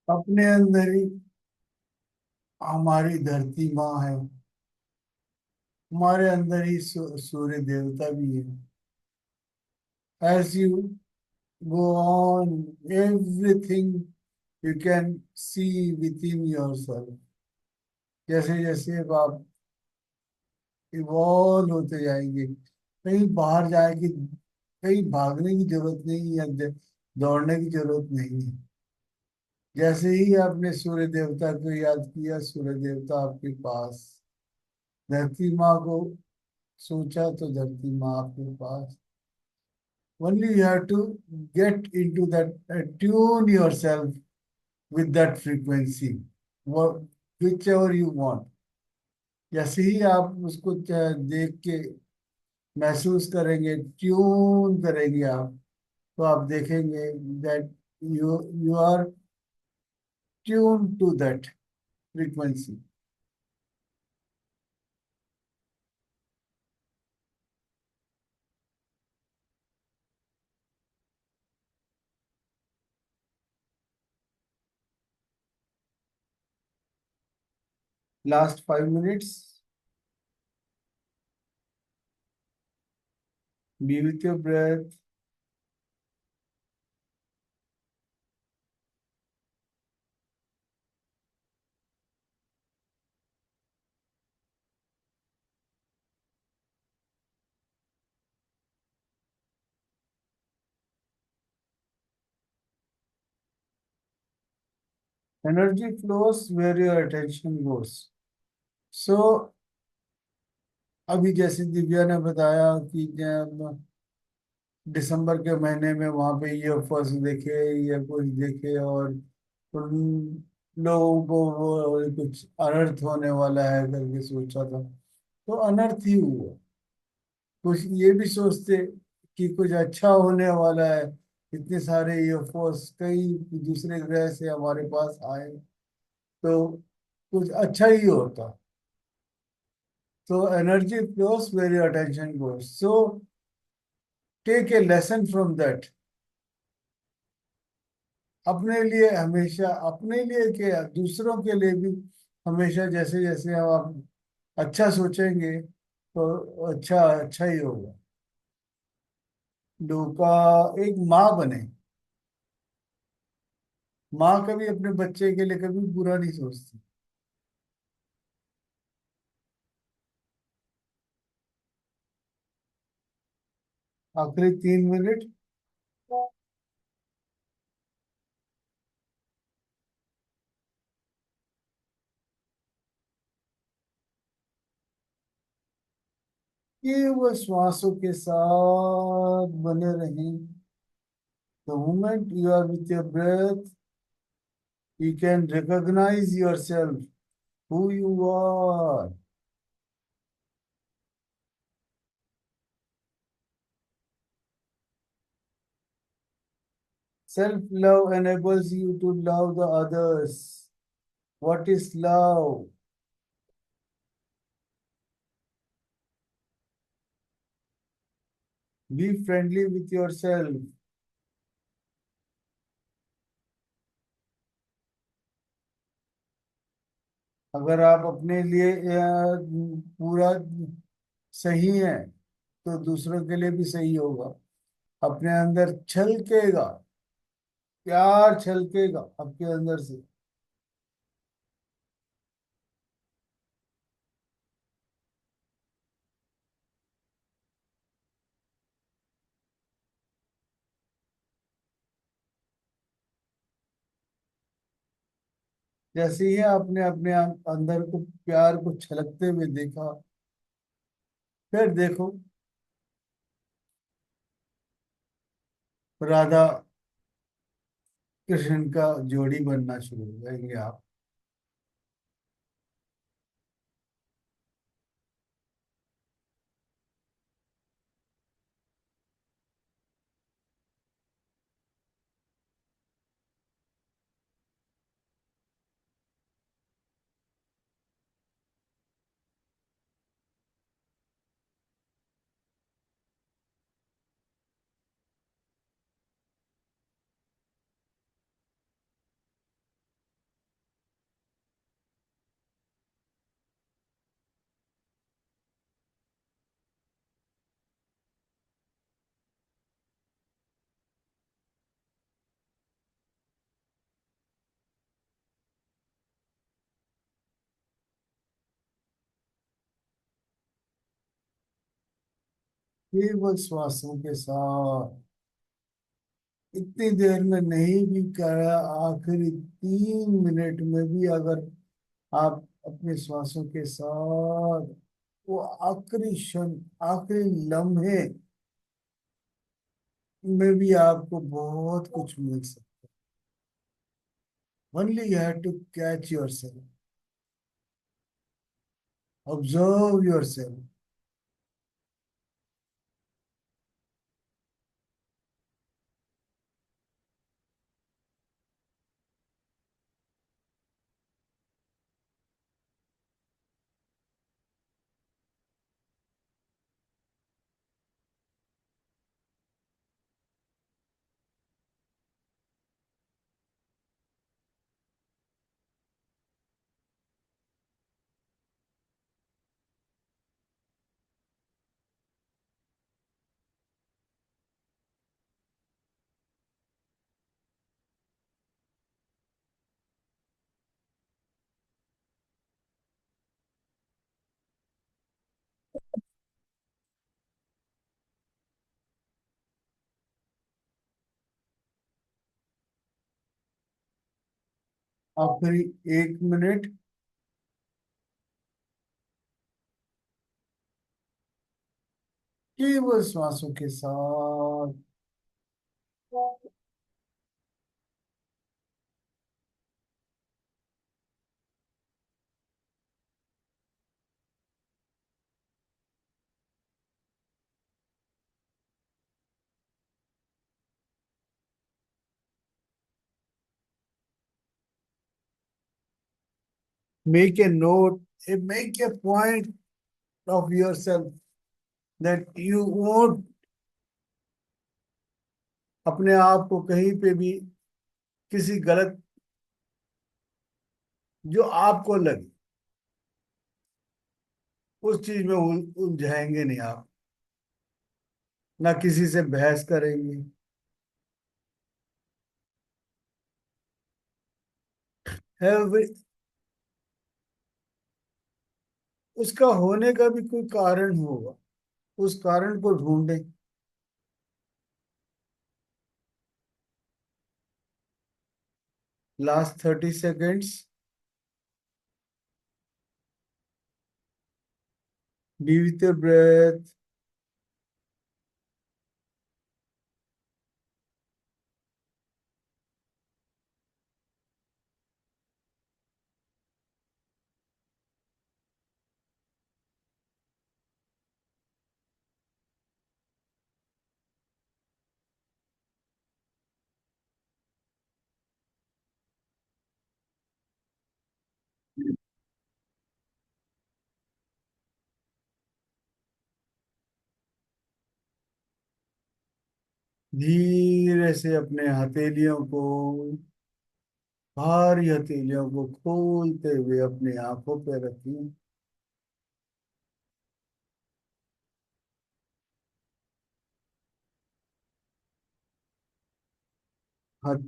अपने अंदर ही हमारी धरती माँ है, हमारे अंदर ही सूर्य देवता भी है। As you go on, everything you can see within yourself. जैसे जैसे आप इवॉल्व होते जाएंगे, कहीं बाहर जाएगी, कहीं भागने की जरूरत नहीं है। दौड़ने की जरूरत नहीं है। जैसे ही आपने सूर्य देवता को याद किया, सूर्य देवता आपके पास। धरती माँ को सोचा तो धरती माँ आपके पास। Only you have to get into that, tune yourself with that frequency, what, whichever you want. जैसे ही आप उसको देख के महसूस करेंगे, ट्यून करेंगे आप, तो आप देखेंगे that you are tuned to that frequency. Last 5 minutes, be with your breath. Energy flows where your attention goes. So, अभी जैसे दिव्या ने बताया कि जब दिसंबर के महीने में वहां पे यूएफओस देखे या कुछ देखे, और उन लोगों को वो कुछ अनर्थ होने वाला है करके सोचा था, तो अनर्थ ही हुआ। कुछ ये भी सोचते कि कुछ अच्छा होने वाला है, इतने सारे यूएफओस कई दूसरे ग्रह से हमारे पास आए, तो कुछ अच्छा ही होता। तो energy flows where your attention goes, so take a lesson from that. अपने लिए हमेशा, अपने लिए क्या, दूसरों के लिए भी हमेशा, जैसे जैसे हम आप अच्छा सोचेंगे तो अच्छा अच्छा ही होगा। डोका एक माँ बने। माँ कभी अपने बच्चे के लिए कभी बुरा नहीं सोचती। आखिरी 3 मिनट। ये वो श्वासों के साथ बने रहें। The moment you are with your breath, you can recognize yourself, who you are. Self-love enables you to love the others. What is love? Be friendly with yourself. अगर आप अपने लिए पूरा सही है, तो दूसरों के लिए भी सही होगा। अपने अंदर छलकेगा, प्यार छलकेगा आपके अंदर से। जैसे ही आपने अपने अंदर को, प्यार को छलकते हुए देखा, फिर देखो राधा कृष्ण का जोड़ी बनना शुरू हो जाएंगे आप। केवल श्वासों के साथ इतनी देर में नहीं भी करा, आखिरी 3 मिनट में भी अगर आप अपने श्वासों के साथ वो आखिरी क्षण, आखिरी लम्हे में भी आपको बहुत कुछ मिल सकता है। Only you have to catch yourself, observe yourself. आखिरी 1 मिनट, केवल श्वासों के साथ make a note, make a point of yourself that you won't अपने आप को कहीं पे भी किसी गलत, जो आपको लगे उस चीज में उलझाएंगे नहीं आप, ना किसी से बहस करेंगे। Every, उसका होने का भी कोई कारण होगा, उस कारण को ढूंढें। Last 30 seconds, be with your breath. धीरे से अपने हथेलियों को, भारी हथेलियों को खोलते हुए अपनी आंखों पे रखिए। हथ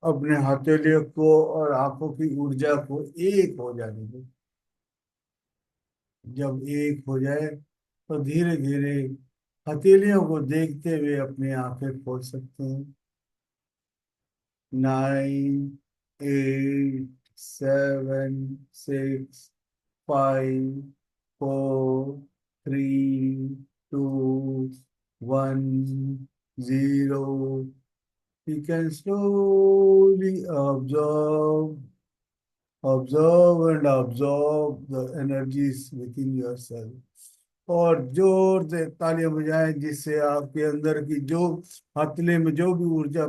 अपने हथेलियों को और आंखों की ऊर्जा को एक हो जाने दो। जब एक हो जाए तो धीरे धीरे हथेलियों को देखते हुए अपनी आंखें खोल सकते हैं। 9, 8, 7, 6, 5, 4, 3, 2, 1, 0. You can slowly observe the energies within yourself. और जोर से तालियां बजाएं, जिससे आपके अंदर की जो हथेली में जो भी ऊर्जा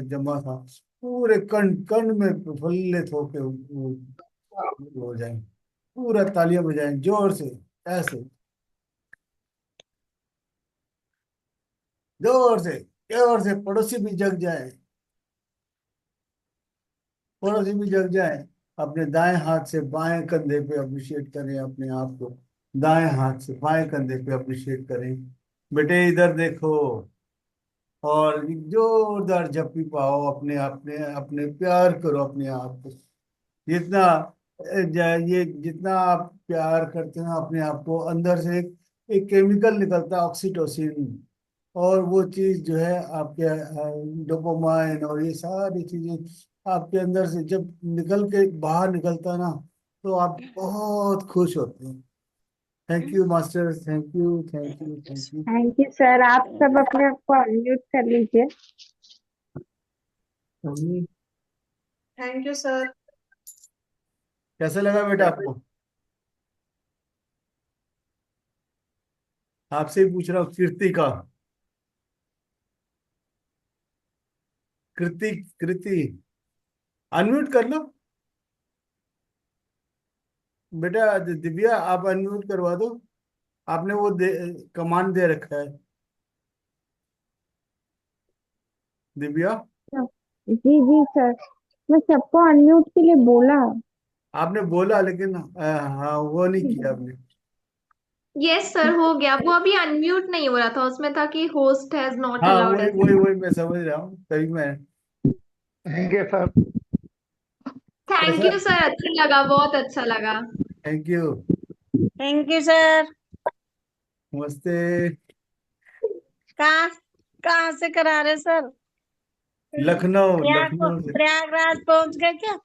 जमा था पूरे कण कण में प्रफुल्लित होके हो जाए। पूरा तालियां बजाएं जोर से, ऐसे जोर से, जोर से, पड़ोसी भी जग जाए, पड़ोसी भी जग जाए। अपने दाएं हाथ से बाएं कंधे पे अप्रिशिएट करें अपने आप को, दाएं हाथ से बाएं कंधे पे अप्रिशिएट करें। बेटे इधर देखो, और जोरदार झप्पी पाओ, अपने अपने अपने प्यार करो अपने आप को। जितना ये जितना आप प्यार करते हो अपने आप को, अंदर से एक केमिकल निकलता है ऑक्सीटोसिन, और वो चीज जो है आपके डोपामाइन और ये सारी चीजें आपके अंदर से जब निकल के बाहर निकलता है ना, तो आप बहुत खुश होते हैं। Thank you master, thank you, thank you, thank you. Thank you sir. आप सब अपने आप को अनम्यूट कर लीजिए। Thank you sir. कैसा लगा बेटा आपको? आपसे ही पूछ रहा हूँ, कीर्ति का। कृति, कृति, अनम्यूट कर लो बेटा। दिव्या, आप अनम्यूट करवा दो। आपने वो कमांड दे रखा है दिव्या। जी जी सर, मैं सबको अनम्यूट के लिए बोला। आपने बोला लेकिन हाँ वो नहीं किया आपने। यस सर, हो गया। वो अभी अनम्यूट नहीं हो रहा था, उसमें था कि होस्ट हैज नॉट हाँ अलाउड वही अस। वही वही मैं समझ रहा हूँ, तभी मैं। Thank you sir. थैंक कैसा? यू सर, अच्छा लगा, बहुत अच्छा लगा। Thank you. Thank you sir. नमस्ते। कहाँ कहाँ से करा रहे सर? लखनऊ, लखनऊ से। प्रयागराज पहुंच गए क्या?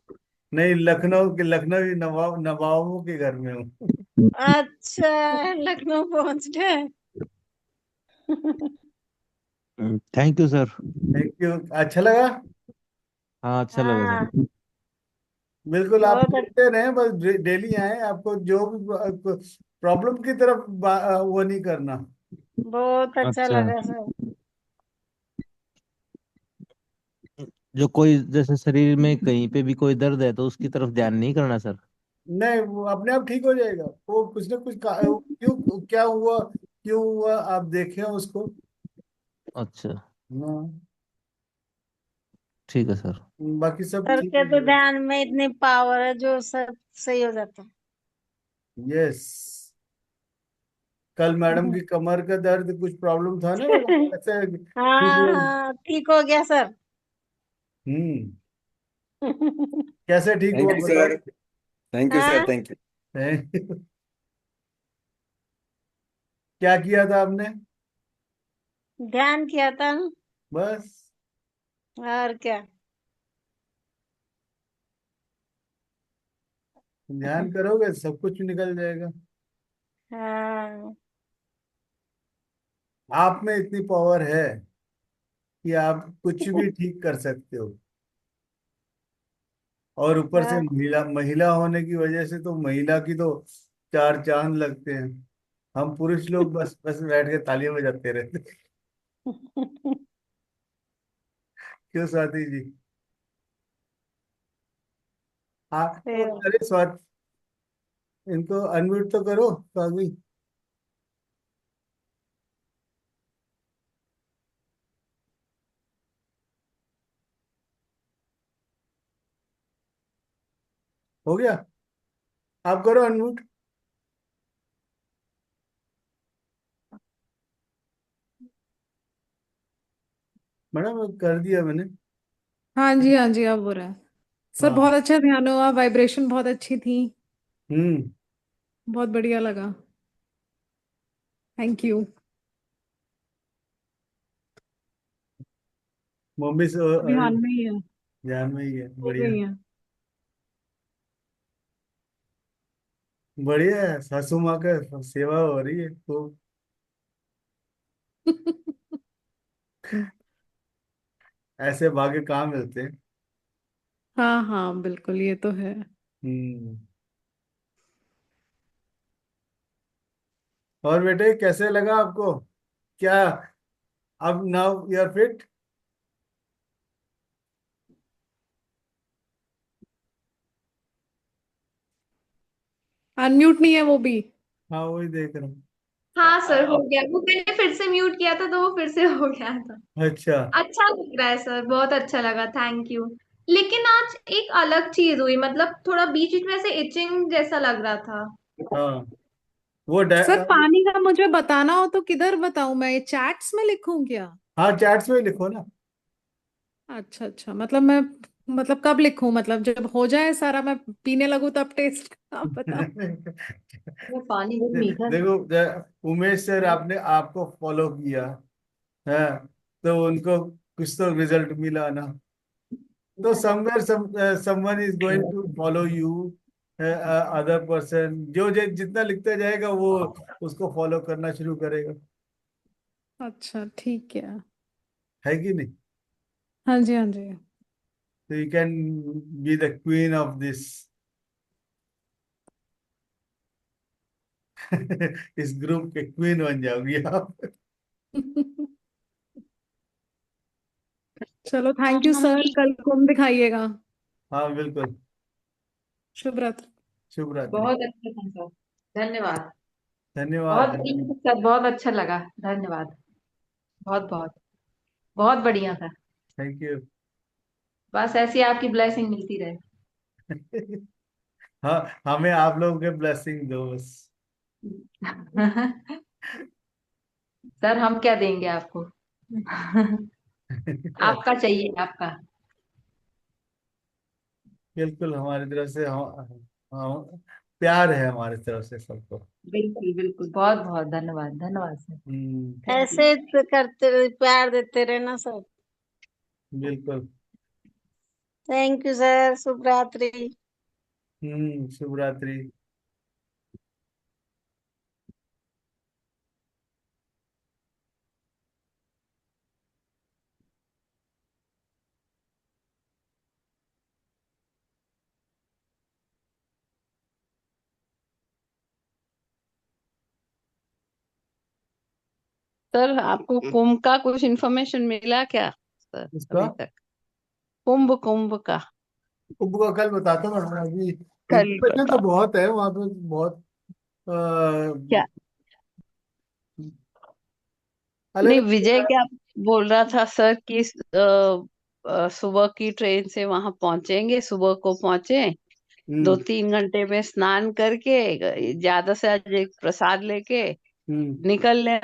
नहीं, लखनऊ के, लखनऊ नवाबों के घर में हूँ। अच्छा, लखनऊ पहुंच गए। Thank you sir. Thank you. अच्छा लगा? हाँ अच्छा लगा हाँ, सर। बिल्कुल, आप बहुत मिलते रहें, बस डेली आए। आपको जो भी प्रॉब्लम की तरफ वो नहीं करना। बहुत अच्छा अच्छा, लगा सर। जो कोई जैसे शरीर में कहीं पे भी कोई दर्द है तो उसकी तरफ ध्यान नहीं करना सर। नहीं, वो अपने आप ठीक हो जाएगा। वो कुछ ना कुछ क्यों, क्या हुआ, क्यों हुआ, आप देखें उसको। अच्छा हाँ, ठीक है सर। बाकी सब सर ठीक के हो तो जाएगा। ध्यान में इतनी पावर है जो सब सही हो जाता है। यस। कल मैडम की कमर का दर्द, कुछ प्रॉब्लम था ना मैडम, ऐसे ठीक हाँ हुआ? हाँ, ठीक हो गया सर। हम्म। कैसे ठीक थैंक हुआ यू बताओ? सर। थैंक यू सर, हाँ, थैंक यू। क्या किया था आपने? ध्यान किया था ना। बस। और क्या। ध्यान करोगे सब कुछ निकल जाएगा। हाँ, आप में इतनी पावर है कि आप कुछ भी ठीक कर सकते हो। और ऊपर से हाँ। महिला, महिला होने की वजह से तो महिला की तो चार चांद लगते हैं। हम पुरुष लोग बस बस बैठ के तालियां बजाते रहते हैं। क्यों स्वाति जी? आप सही तो, है। अरे स्वाति, इनको अनम्यूट तो करो स्वाति। हो गया? आप करो अनम्यूट। मैडम कर दिया मैंने। हाँ जी अब हो रहा है। सर हाँ। बहुत अच्छा ध्यान हुआ, वाइब्रेशन बहुत अच्छी थी। हम्म। बहुत बढ़िया लगा। Thank you. मम्मी से ध्यान में ही है, ध्यान में ही है, हो बढ़िया। गई है। बढ़िया है, सासू माँ का सेवा हो रही है तो। ऐसे भाग्य कहाँ मिलते हैं। हाँ हाँ बिल्कुल, ये तो है। हम्म। और बेटे कैसे लगा आपको? क्या अब now you are fit? Unmute नहीं है वो भी। हाँ वही देख रहा हूँ। हाँ सर, हो गया। वो मैंने फिर से म्यूट किया था तो वो फिर से हो गया था। अच्छा। अच्छा लग रहा है सर, बहुत अच्छा लगा, थैंक यू। लेकिन आज एक अलग चीज हुई, मतलब थोड़ा बीच बीच में से इचिंग जैसा लग रहा था। हाँ वो सर पानी का मुझे बताना हो तो किधर बताऊं मैं, ये चैट्स में लिखूं क्या? हाँ चैट्स में लिखो ना। अच्छा अच्छा, मतलब मैं, मतलब कब लिखूं, मतलब जब हो जाए सारा मैं पीने लगूं तब टेस्ट आप बताओ। वो पानी बहुत मीठा है। देखो उमेश सर, आपने आपको फॉलो किया है, तो उनको कुछ तो रिजल्ट मिला ना। तो somewhere someone is going to follow you, other person जो जितना लिखता जाएगा वो उसको फॉलो करना शुरू करेगा। अच्छा ठीक है कि नहीं? हाँ जी हाँ जी। तो you can be the queen of this इस ग्रुप के क्वीन बन जाओगी आप। चलो थैंक यू हम सर, भी कल कुंभ दिखाइएगा। हाँ बिल्कुल। शुभ रात्रि। शुभ रात्रि। बहुत अच्छा था सर, धन्यवाद। बहुत धन्यवाद। बढ़िया था सर, बहुत अच्छा लगा, धन्यवाद। बहुत बहुत बहुत बढ़िया था। Thank you. बस ऐसी आपकी ब्लेसिंग मिलती रहे। हाँ, हमें आप लोगों के ब्लेसिंग दो बस। सर हम क्या देंगे आपको? आपका चाहिए, आपका। बिल्कुल, हमारी तरफ से हम प्यार है हमारी तरफ से सबको। बिल्कुल बिल्कुल, बहुत बहुत धन्यवाद, धन्यवाद सर। Thank you. ऐसे तो करते रहे, प्यार देते रहना सब। बिल्कुल। थैंक यू सर, शुभ रात्रि। शुभ रात्रि। सर आपको कुंभ का कुछ इन्फॉर्मेशन मिला क्या सर इसका अभी तक? कुंभ कुंभ का उपको कल बताता हूँ। अभी कल इंफॉर्मेशन तो बता। बहुत है वहां पे, बहुत क्या अलग नहीं, अलग विजय जगह। क्या बोल रहा था सर कि सुबह की ट्रेन से वहां पहुंचेंगे, सुबह को पहुंचे, दो हम्म। तीन घंटे में स्नान करके ज्यादा से ज्यादा एक प्रसाद लेके हम्म। निकल लें